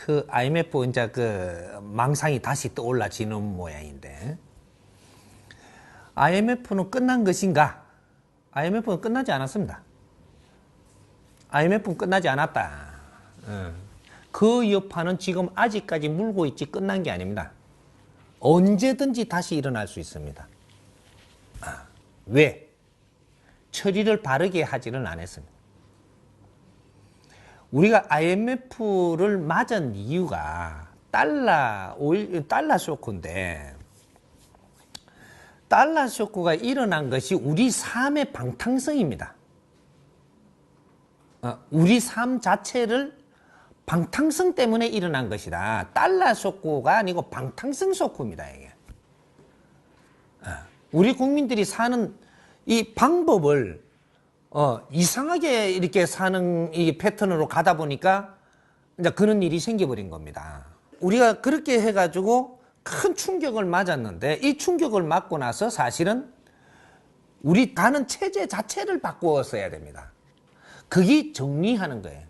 그 IMF 이제 그 망상이 다시 떠올라지는 모양인데, IMF는 끝난 것인가? IMF는 끝나지 않았습니다. IMF는 끝나지 않았다. 그 여파는 지금 아직까지 물고 있지 끝난 게 아닙니다. 언제든지 다시 일어날 수 있습니다. 왜? 처리를 바르게 하지는 않았습니다. 우리가 IMF를 맞은 이유가 달러 쇼크인데, 달러 쇼크가 일어난 것이 우리 삶의 방탕성입니다. 우리 삶 자체를 방탕성 때문에 일어난 것이다. 달러 쇼크가 아니고 방탕성 쇼크입니다. 이게. 우리 국민들이 사는 이 방법을 이상하게 이렇게 사는 이 패턴으로 가다 보니까 이제 그런 일이 생겨버린 겁니다. 우리가 그렇게 해가지고 큰 충격을 맞았는데, 이 충격을 맞고 나서 사실은 우리 가는 체제 자체를 바꾸었어야 됩니다. 그게 정리하는 거예요.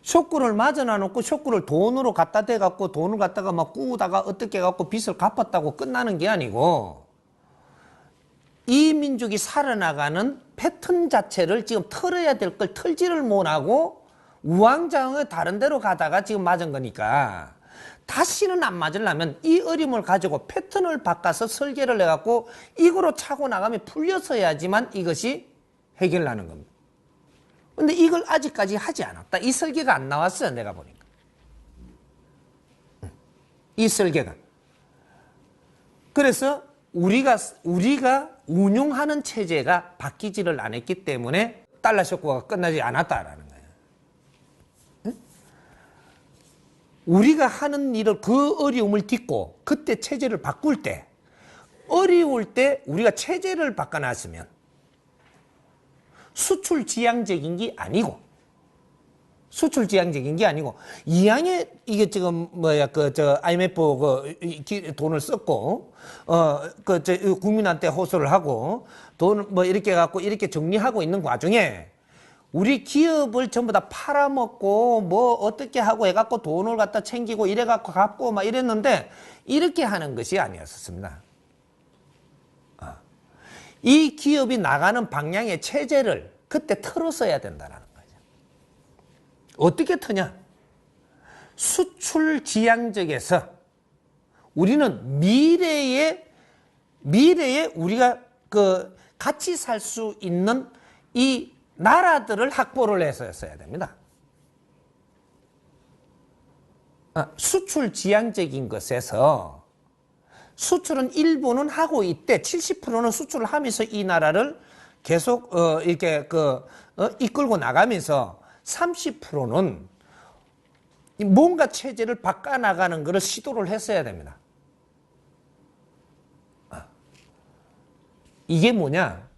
쇼크를 맞아놔놓고 쇼크를 돈으로 갖다 대갖고 돈을 갖다가 막 꾸다가 어떻게 해갖고 빚을 갚았다고 끝나는 게 아니고, 이 민족이 살아나가는 패턴 자체를 지금 털어야 될 걸 털지를 못하고 우왕좌왕을 다른 데로 가다가 지금 맞은 거니까, 다시는 안 맞으려면 이 어림을 가지고 패턴을 바꿔서 설계를 해갖고 이거로 차고 나가면 풀렸어야지만 이것이 해결나는 겁니다. 근데 이걸 아직까지 하지 않았다. 이 설계가 안 나왔어요, 내가 보니까. 이 설계가. 그래서 우리가 운용하는 체제가 바뀌지를 않았기 때문에 달러 쇼크가 끝나지 않았다라는 거예요. 우리가 하는 일을, 그 어려움을 딛고 그때 체제를 바꿀 때, 어려울 때 우리가 체제를 바꿔놨으면 수출 지향적인 게 아니고, 이왕에 이게 지금 IMF 돈을 썼고, 국민한테 호소를 하고, 돈 이렇게 갖고 이렇게 정리하고 있는 와중에 우리 기업을 전부 다 팔아먹고 어떻게 하고 해갖고 돈을 갖다 챙기고 이래갖고 갚고 막 이랬는데, 이렇게 하는 것이 아니었습니다. 이 기업이 나가는 방향의 체제를 그때 틀었어야 된다는 거죠. 어떻게 트냐? 수출 지향적에서 우리는 미래에 우리가 같이 살 수 있는 이 나라들을 확보를 했어야 됩니다. 수출 지향적인 것에서 수출은 일부는 하고 있대. 70%는 수출을 하면서 이 나라를 계속 이렇게 이끌고 나가면서 30%는 뭔가 체제를 바꿔 나가는 것을 시도를 했어야 됩니다. 이게 뭐냐?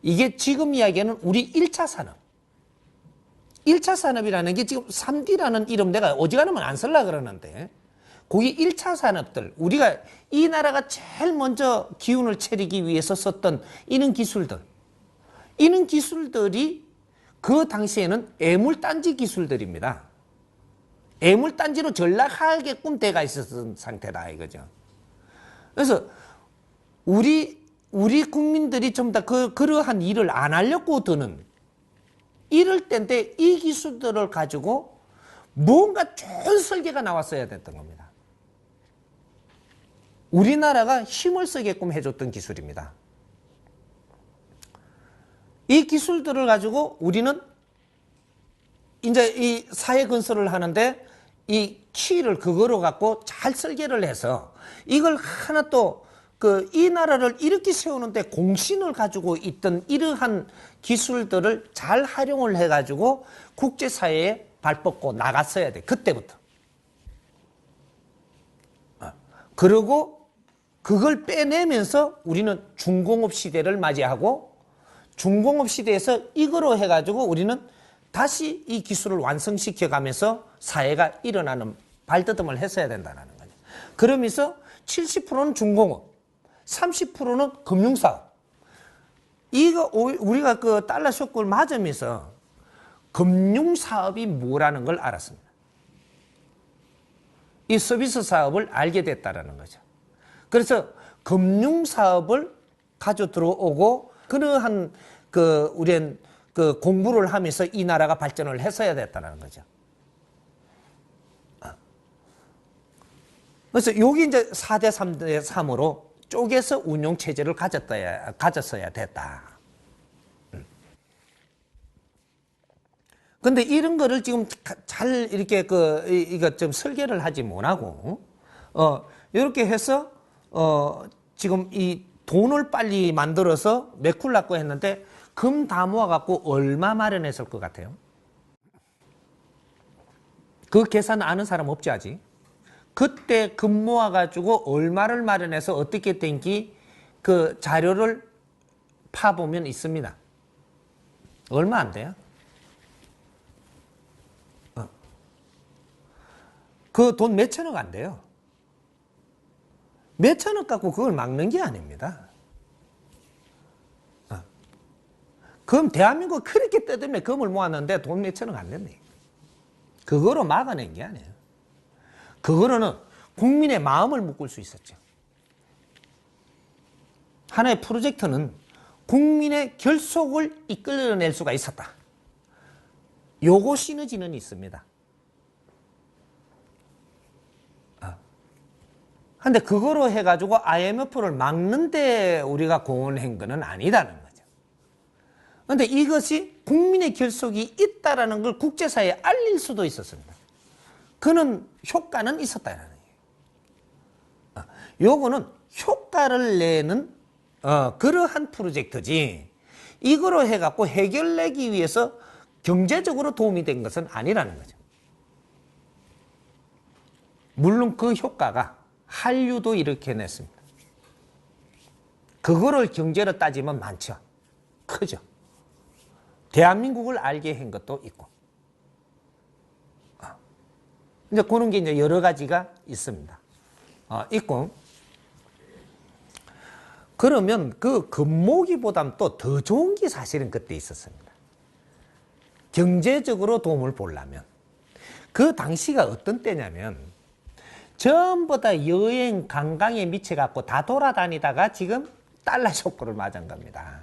이게 지금 이야기하는 우리 1차 산업. 1차 산업이라는 게 지금 3D라는 이름 내가 어지간하면 안 쓰려고 그러는데, 거기 1차 산업들, 우리가 이 나라가 제일 먼저 기운을 차리기 위해서 썼던 이런 기술들이 그 당시에는 애물단지 기술들입니다. 애물단지로 전락하게끔 돼가 있었던 상태다 이거죠. 그래서 우리 국민들이 좀 더 그러한 일을 안 하려고 드는 이럴 때인데, 이 기술들을 가지고 뭔가 좋은 설계가 나왔어야 됐던 겁니다. 우리나라가 힘을 쓰게끔 해줬던 기술입니다. 이 기술들을 가지고 우리는 이제 이 사회 건설을 하는데 이 키를 그거로 갖고 잘 설계를 해서 이걸 하나 또 이 나라를 이렇게 세우는데 공신을 가지고 있던 이러한 기술들을 잘 활용을 해가지고 국제사회에 발뻗고 나갔어야 돼. 그때부터. 그리고 그걸 빼내면서 우리는 중공업 시대를 맞이하고, 중공업 시대에서 이거로 해가지고 우리는 다시 이 기술을 완성시켜 가면서 사회가 일어나는 발돋움을 했어야 된다는 거죠. 그러면서 70%는 중공업, 30%는 금융사업. 이거 우리가 그 달러 쇼크를 맞으면서 금융사업이 뭐라는 걸 알았습니다. 이 서비스 사업을 알게 됐다라는 거죠. 그래서 금융 사업을 가져 들어오고 그러한 우리는 공부를 하면서 이 나라가 발전을 했어야 됐다는 거죠. 그래서 여기 이제 4대 3대 3으로 쪼개서 운용 체제를 가졌어야 됐다. 근데 이런 거를 지금 잘 이렇게 이거 좀 설계를 하지 못하고, 이렇게 해서, 지금 이 돈을 빨리 만들어서 메꿀라고 했는데, 금 다 모아갖고 얼마 마련했을 것 같아요? 그 계산 아는 사람 없지, 아직? 그때 금 모아가지고 얼마를 마련해서 어떻게 된기 그 자료를 파보면 있습니다. 얼마 안 돼요? 그 돈 몇천억 안 돼요. 몇천억 갖고 그걸 막는 게 아닙니다. 그럼 대한민국 그렇게 뜯으면 금을 모았는데 돈 몇천억 안 됐네. 그거로 막아낸 게 아니에요. 그거로는 국민의 마음을 묶을 수 있었죠. 하나의 프로젝트는 국민의 결속을 이끌어낼 수가 있었다. 요거 시너지는 있습니다. 근데 그거로 해가지고 IMF를 막는데 우리가 공헌한 거는 아니다는 거죠. 근데 이것이 국민의 결속이 있다라는 걸 국제사회에 알릴 수도 있었습니다. 그는 효과는 있었다는 얘기예요. 요거는 효과를 내는 그러한 프로젝트지, 이거로 해갖고 해결내기 위해서 경제적으로 도움이 된 것은 아니라는 거죠. 물론 그 효과가 한류도 이렇게 냈습니다. 그거를 경제로 따지면 많죠. 크죠. 대한민국을 알게 한 것도 있고. 이제 그런 게 이제 여러 가지가 있습니다. 있고. 그러면 그 금모기보다는 또 더 좋은 게 사실은 그때 있었습니다. 경제적으로 도움을 보려면. 그 당시가 어떤 때냐면, 전부 다 여행, 관광에 미쳐갖고 다 돌아다니다가 지금 달러 쇼크를 맞은 겁니다.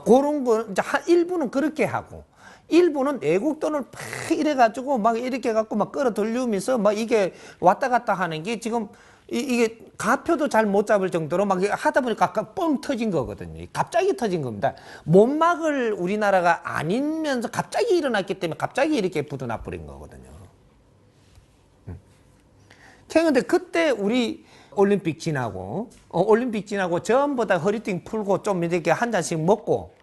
그런 거, 이제 일부는 그렇게 하고, 일부는 외국 돈을 막 이래가지고 막 이렇게 해갖고 막 끌어들이면서 막 이게 왔다 갔다 하는 게 지금 이게 가표도 잘 못 잡을 정도로 막 하다 보니까 뻥 터진 거거든요. 갑자기 터진 겁니다. 못 막을 우리나라가 아니면서 갑자기 일어났기 때문에 갑자기 이렇게 부도나 버린 거거든요. 그런데 그때 우리 올림픽 지나고 전부 다 허리띠 풀고 좀 이렇게 한 잔씩 먹고,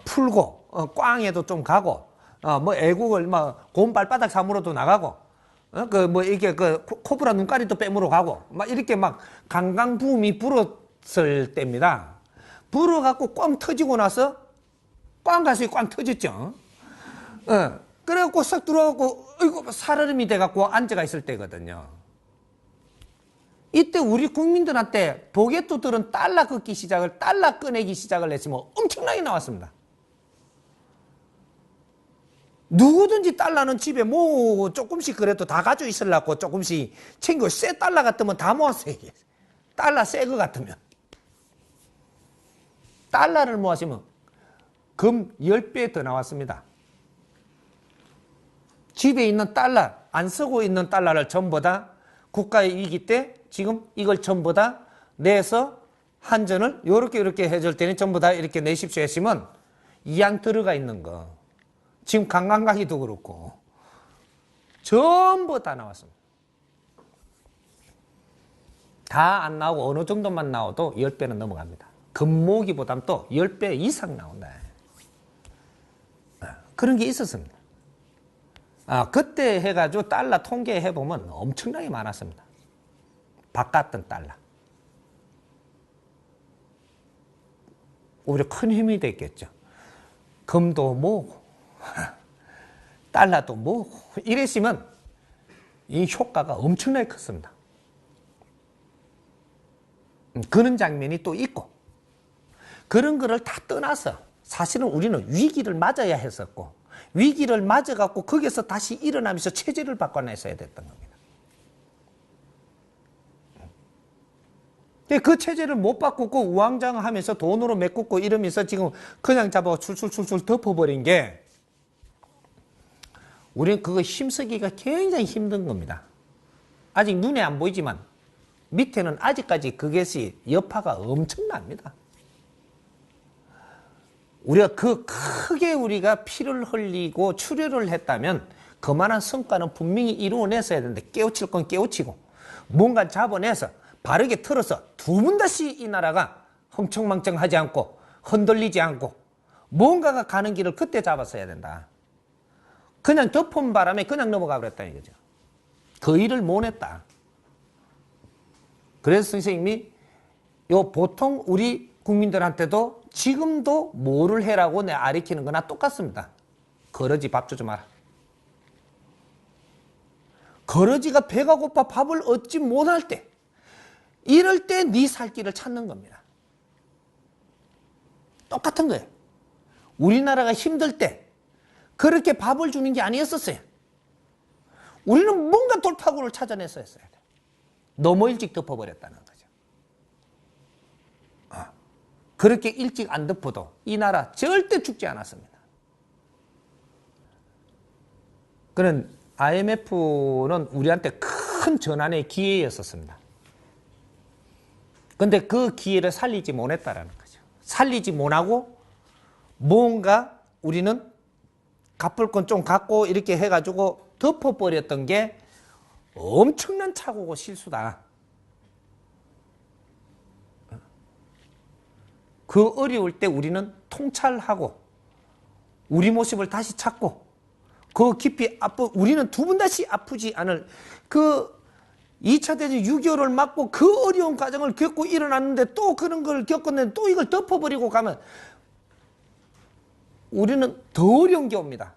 풀고, 꽝에도 좀 가고, 뭐 애국을 막 고운 발바닥 사무로도 나가고, 이게 코브라 눈가리도 빼물어 가고, 막 이렇게 막 관광 붐이 불었을 때입니다. 불어갖고 꽝 터지고 나서 꽝 가슴이 꽝 터졌죠. 그래갖고 싹 들어가고, 이거 살얼음이 돼갖고 앉아가 있을 때거든요. 이때 우리 국민들한테 보게토들은 달러 꺼내기 시작을 했으면 엄청나게 나왔습니다. 누구든지 달러는 집에 뭐 조금씩 그래도 다 가지고 있으려고 조금씩 챙겨. 새 달러 같으면 다 모았어요. 달러 새 거 같으면. 달러를 모았으면 금 10배 더 나왔습니다. 집에 있는 달러, 안 쓰고 있는 달러를 전부 다 국가의 위기 때 지금 이걸 전부 다 내서 한전을 이렇게 해줄 때는 전부 다 이렇게 내십시오 했으면 이양 들어가 있는 거. 지금 관광 가기도 그렇고 전부 다 나왔습니다. 다 안 나오고 어느 정도만 나와도 10배는 넘어갑니다. 금모기보다는 또 10배 이상 나온다. 그런 게 있었습니다. 그때 해가지고 달러 통계해보면 엄청나게 많았습니다. 바꿨던 달러. 오히려 큰 힘이 됐겠죠. 금도 모으고 달러도 모으고 이랬으면 이 효과가 엄청나게 컸습니다. 그런 장면이 또 있고, 그런 거를 다 떠나서 사실은 우리는 위기를 맞아야 했었고, 위기를 맞아갖고 거기서 다시 일어나면서 체제를 바꿔냈어야 됐던 겁니다. 근데 그 체제를 못 바꾸고 우왕좌왕하면서 돈으로 메꾸고 이러면서 지금 그냥 잡아 출출출출 덮어버린 게 우리는 그거 힘쓰기가 굉장히 힘든 겁니다. 아직 눈에 안 보이지만 밑에는 아직까지 그것이 여파가 엄청납니다. 우리가 크게 우리가 피를 흘리고 출혈을 했다면 그만한 성과는 분명히 이루어냈어야 되는데 깨우칠 건 깨우치고 뭔가 잡아내서 바르게 틀어서 두 번 다시 이 나라가 흥청망청하지 않고 흔들리지 않고 뭔가가 가는 길을 그때 잡았어야 된다. 그냥 덮은 바람에 그냥 넘어가 버렸다 이거죠. 그 일을 못 했다. 그래서 선생님이 보통 우리 국민들한테도 지금도 뭐를 해라고 내 아리키는 거나 똑같습니다. 거러지 밥 주지 마라. 거러지가 배가 고파 밥을 얻지 못할 때 이럴 때 네 살 길을 찾는 겁니다. 똑같은 거예요. 우리나라가 힘들 때 그렇게 밥을 주는 게 아니었었어요. 우리는 뭔가 돌파구를 찾아냈어야 돼요. 너무 일찍 덮어버렸다는 거죠. 그렇게 일찍 안 덮어도 이 나라 절대 죽지 않았습니다. 그런 IMF는 우리한테 큰 전환의 기회였었습니다. 근데 그 기회를 살리지 못했다라는 거죠. 살리지 못하고 뭔가 우리는 갚을 건 좀 갚고 이렇게 해가지고 덮어버렸던 게 엄청난 착오고 실수다. 그 어려울 때 우리는 통찰하고 우리 모습을 다시 찾고 그 깊이 우리는 두 번 다시 아프지 않을 그 2차 대전 6.25를 맞고 그 어려운 과정을 겪고 일어났는데 또 그런 걸 겪었는데 또 이걸 덮어버리고 가면 우리는 더 어려운 게 옵니다.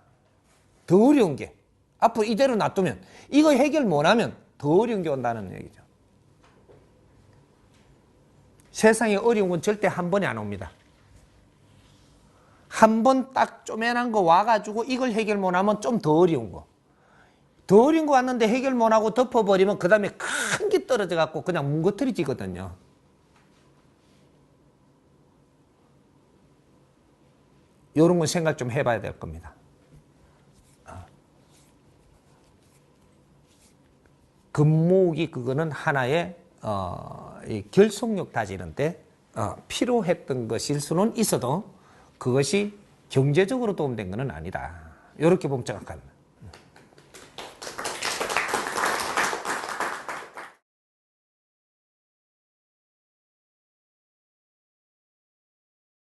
더 어려운 게. 앞으로 이대로 놔두면 이거 해결 못하면 더 어려운 게 온다는 얘기죠. 세상에 어려운 건 절대 한 번에 안 옵니다. 한 번 딱 쪼매난 거 와가지고 이걸 해결 못하면 좀 더 어려운 거. 더 어려운 거 왔는데 해결 못하고 덮어버리면 그 다음에 큰 게 떨어져 갖고 그냥 뭉거트리지거든요. 이런 건 생각 좀 해봐야 될 겁니다. 금목이 그거는 하나의 이 결속력 다지는데 필요했던 것일 수는 있어도 그것이 경제적으로 도움된 것은 아니다. 이렇게 보면 정확합니다.